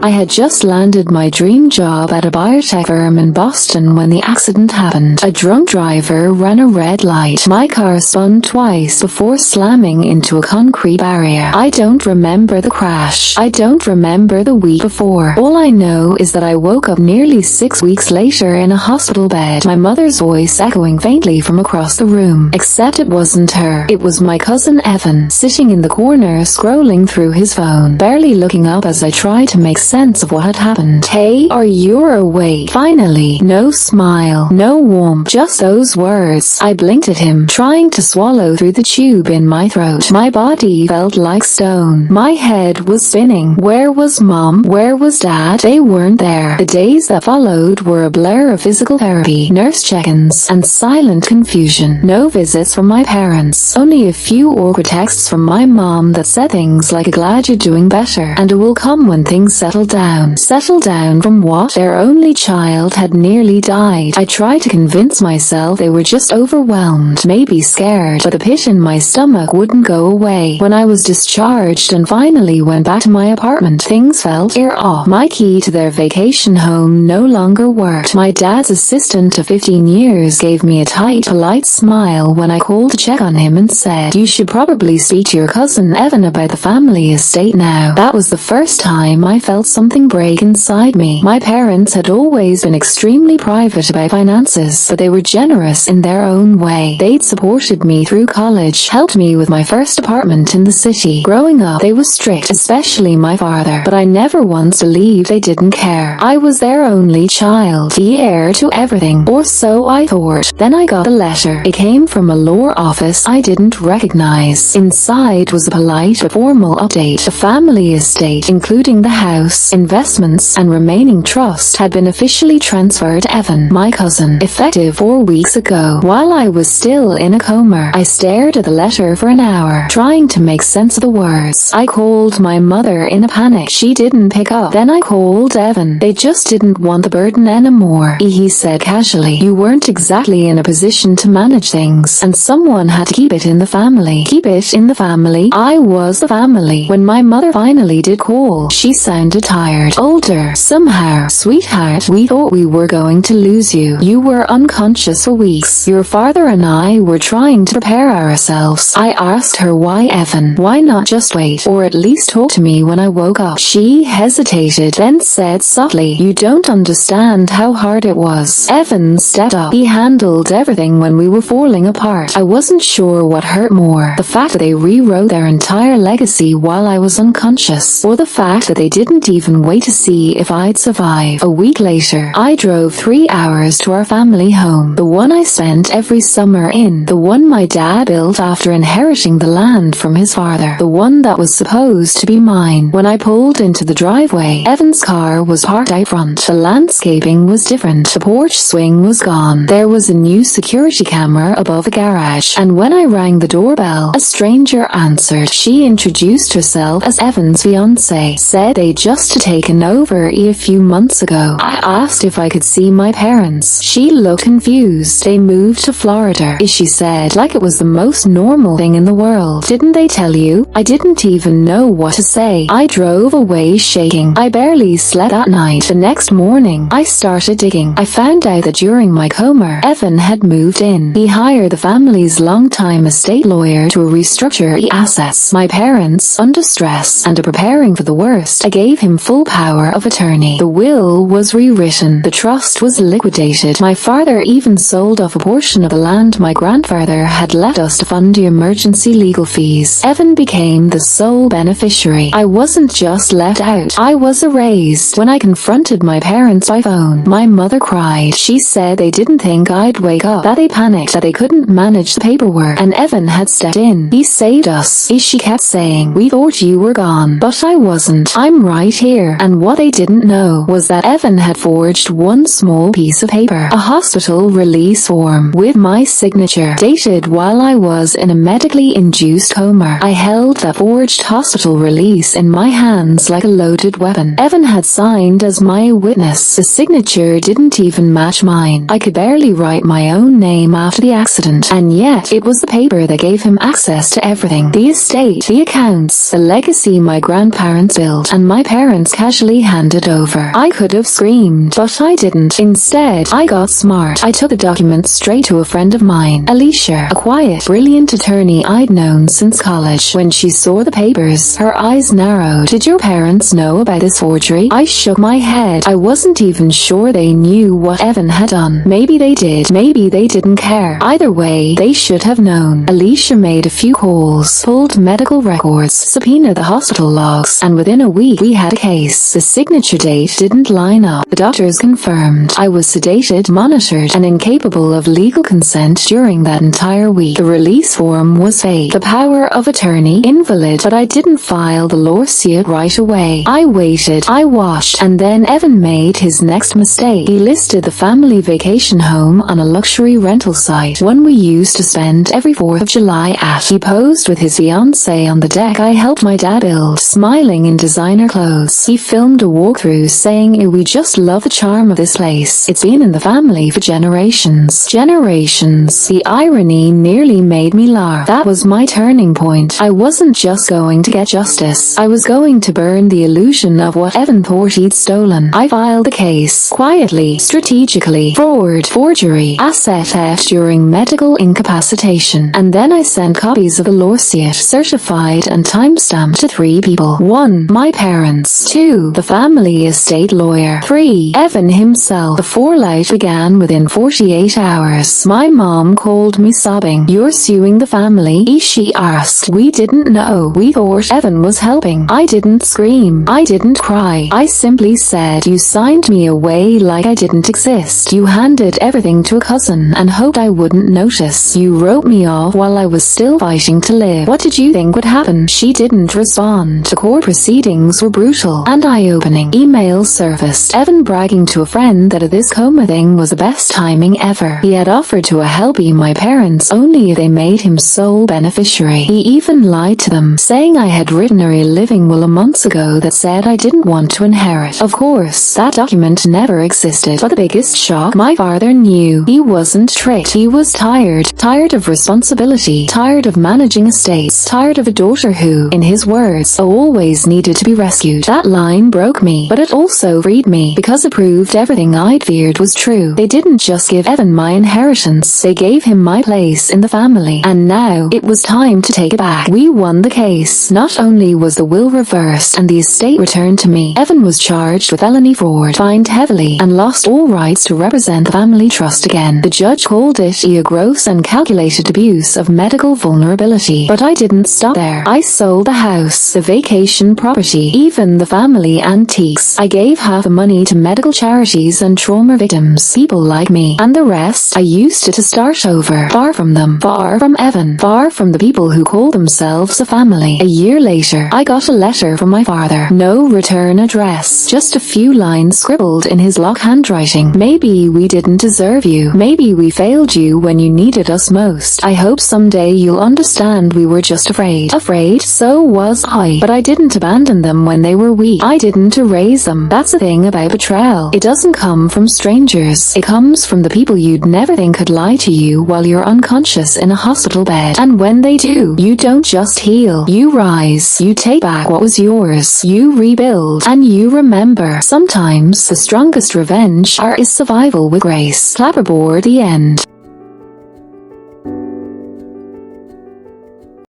I had just landed my dream job at a biotech firm in Boston when the accident happened. A drunk driver ran a red light. My car spun twice before slamming into a concrete barrier. I don't remember the crash. I don't remember the week before. All I know is that I woke up nearly 6 weeks later in a hospital bed, my mother's voice echoing faintly from across the room. Except it wasn't her. It was my cousin Evan, sitting in the corner scrolling through his phone, barely looking up as I tried to make sense of what had happened. "Hey, are you awake?" Finally. No smile, no warmth, just those words. I blinked at him, trying to swallow through the tube in my throat. My body felt like stone. My head was spinning. Where was Mom? Where was Dad? They weren't there. The days that followed were a blur of physical therapy, nurse check-ins, and silent confusion. No visits from my parents. Only a few awkward texts from my mom that said things like, "Glad you're doing better, and it will come when things settle down." Settle down from what? Their only child had nearly died. I tried to convince myself they were just overwhelmed, maybe scared, but the pit in my stomach wouldn't go away. When I was discharged and finally went back to my apartment, things felt off. My key to their vacation home no longer worked. My dad's assistant of 15 years gave me a tight, polite smile when I called to check on him and said, "You should probably speak to your cousin Evan about the family estate now." That was the first time I felt something break inside me. My parents had always been extremely private about finances, but they were generous in their own way. They'd supported me through college, helped me with my first apartment in the city. Growing up, they were strict, especially my father, but I never once believed they didn't care. I was their only child, the heir to everything, or so I thought. Then I got a letter. It came from a law office I didn't recognize. Inside was a polite but formal update. The family estate, including the house, investments, and remaining trust, had been officially transferred to Evan, my cousin, effective 4 weeks ago. While I was still in a coma, I stared at the letter for an hour, trying to make sense of the words. I called my mother in a panic. She didn't pick up. Then I called Evan. They just didn't want the burden anymore. He said casually, "You weren't exactly in a position to manage things, and someone had to keep it in the family." Keep it in the family? I was the family. When my mother finally did call, she sounded tired, older, somehow. "Sweetheart, we thought we were going to lose you. You were unconscious for weeks. Your father and I were trying to prepare ourselves." I asked her why Evan. Why not just wait, or at least talk to me when I woke up? She hesitated, then said softly, "You don't understand how hard it was." Evan stepped up. He handled everything when we were falling apart. I wasn't sure what hurt more, the fact that they rewrote their entire legacy while I was unconscious, or the fact that they didn't even wait to see if I'd survive. A week later, I drove 3 hours to our family home, the one I spent every summer in, the one my dad built after inheriting the land from his father, the one that was supposed to be mine. When I pulled into the driveway, Evan's car was parked out front. The landscaping was different. The porch swing was gone. There was a new security camera above the garage, and when I rang the doorbell, a stranger answered. She introduced herself as Evan's fiancé, said they'd just taken over a few months ago. I asked if I could see my parents. She looked confused. "They moved to Florida," she said, like it was the most normal thing in the world. "Didn't they tell you?" I didn't even know what to say. I drove away shaking. I barely slept that night. The next morning, I started digging. I found out that during my coma, Evan had moved in. He hired the family's longtime estate lawyer to restructure the assets. My parents, under stress and preparing for the worst, I gave him full power of attorney. The will was rewritten. The trust was liquidated. My father even sold off a portion of the land my grandfather had left us to fund the emergency legal fees. Evan became the sole beneficiary. I wasn't just left out. I was erased. When I confronted my parents by phone, my mother cried. She said they didn't think I'd wake up, that they panicked, that they couldn't manage the paperwork, and Evan had stepped in. "He saved us," she kept saying. "We thought you were gone." But I wasn't. I'm right here. And what they didn't know was that Evan had forged one small piece of paper, a hospital release form with my signature, dated while I was in a medically induced coma. I held that forged hospital release in my hands like a loaded weapon. Evan had signed as my witness. The signature didn't even match mine. I could barely write my own name after the accident, and yet it was the paper that gave him access to everything. The estate, the accounts, the legacy my grandparents built, and my parents parents casually handed over. I could have screamed, but I didn't. Instead, I got smart. I took the documents straight to a friend of mine, Alicia, a quiet, brilliant attorney I'd known since college. When she saw the papers, her eyes narrowed. Did your parents know about this forgery? I shook my head. I wasn't even sure they knew what Evan had done. Maybe they did. Maybe they didn't care. Either way, they should have known. Alicia made a few calls, pulled medical records, subpoenaed the hospital logs, and within a week we had a case. The signature date didn't line up. The doctors confirmed I was sedated, monitored, and incapable of legal consent during that entire week. The release form was fake. The power of attorney invalid, but I didn't file the lawsuit right away. I waited, I watched, and then Evan made his next mistake. He listed the family vacation home on a luxury rental site, one we used to spend every 4th of July at. He posed with his fiancée on the deck I helped my dad build, smiling in designer clothes. He filmed a walkthrough saying, "We just love the charm of this place. It's been in the family for generations." Generations. The irony nearly made me laugh. That was my turning point. I wasn't just going to get justice. I was going to burn the illusion of what Evan thought he'd stolen. I filed the case, quietly, strategically. Fraud, forgery, asset theft during medical incapacitation. And then I sent copies of the lawsuit, certified and time-stamped, to 3 people. 1. My parents. 2. The family estate lawyer. 3. Evan himself. The fallout began within 48 hours. My mom called me sobbing. "You're suing the family?" she asked. "We didn't know. We thought Evan was helping." I didn't scream. I didn't cry. I simply said, "You signed me away like I didn't exist. You handed everything to a cousin and hoped I wouldn't notice. You wrote me off while I was still fighting to live. What did you think would happen?" She didn't respond. The court proceedings were brutal and eye-opening. Emails surfaced. Evan bragging to a friend that this Coma thing was the best timing ever. He had offered to help my parents only if they made him sole beneficiary. He even lied to them, saying I had written a living will months ago that said I didn't want to inherit. Of course, that document never existed. But the biggest shock, my father knew. He wasn't tricked. He was tired. Tired of responsibility. Tired of managing estates. Tired of a daughter who, in his words, always needed to be rescued. That line broke me, but it also freed me, because it proved everything I'd feared was true. They didn't just give Evan my inheritance, they gave him my place in the family. And now, it was time to take it back. We won the case. Not only was the will reversed and the estate returned to me, Evan was charged with felony fraud, fined heavily, and lost all rights to represent the family trust again. The judge called it a gross and calculated abuse of medical vulnerability. But I didn't stop there. I sold the house, the vacation property, even the family antiques. I gave half the money to medical charities and trauma victims, people like me. And the rest, I used it to start over. Far from them. Far from Evan. Far from the people who call themselves a family. A year later, I got a letter from my father. No return address. Just a few lines scribbled in his lock handwriting. "Maybe we didn't deserve you. Maybe we failed you when you needed us most. I hope someday you'll understand we were just afraid." Afraid? So was I. But I didn't abandon them when they were weak. I didn't erase them. That's the thing about betrayal. It doesn't come from strangers. It comes from the people you'd never think could lie to you while you're unconscious in a hospital bed. And when they do, you don't just heal. You rise. You take back what was yours. You rebuild. And you remember. Sometimes the strongest revenge is survival with grace. Clapperboard, the end.